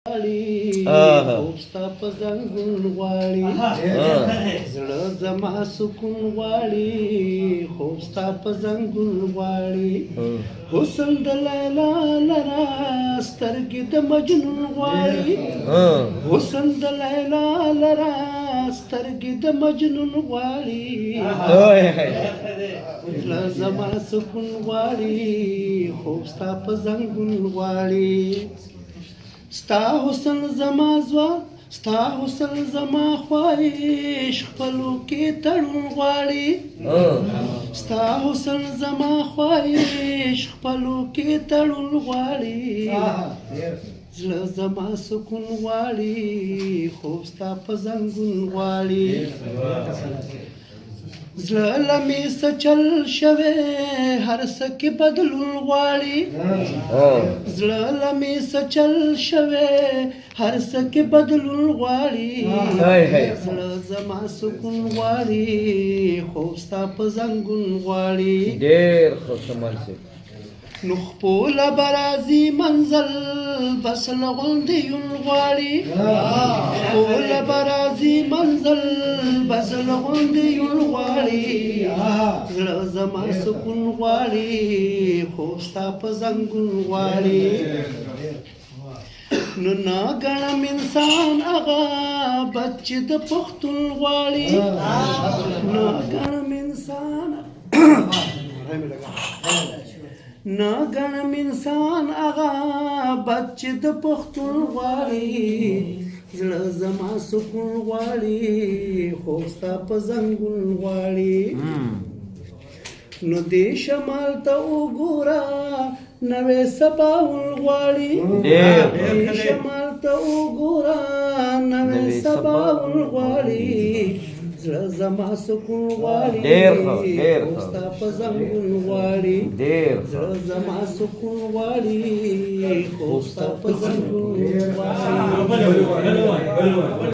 خوب ستا په زنګون غواړي زړه زما سکون غواړي خوب ستا په زنګون غواړي حسن د لیلا لرا سترګې د مجنون غواړي حسن د لیلا لرا سترګې د مجنون غواړي زړه زما سکون غواړي خوب ستا په زنګون غواړي ستا حسن زما ځواک ستا حسن زما خواهش خپلو کې تړون غواړي ستا حسن زما خواهش خپلو کې تړون غواړي زړه زما سکون غواړي خوب ستا په زنګون غواړي زړه لمې څه چل شوی هر څه کې بدلون غواړي زړه لمې څه چل شوی هر څه کې بدلون غواړي زړه زما سکون غواړي خوب ستا په زنګون غواړي ډېر ښه کمال صاحب نو خپله به راځي منزل بس له غوندې یون غواړي خپله به راځي منزل بس له غوندې یون غواړي زړه زما سکون غواړي خوب ستا په زنګون غواړي نو نه ګڼم انسان هغه بچې د پښتون غواړي نه ګڼم انسان نه ګڼم انسان هغه بچې د پښتون غواړي زړه زما سکون غواړي خوب ستا په زنګون غواړي نو دې شمال ته وګوره نوې سباون غواړي دې شمال ته وګوره نوې سباون غواړي زړه زما سکون غواړي خوب ستا په زنګون غواړي زړه زما سکون غواړي خوب ستا په زنګون غواړي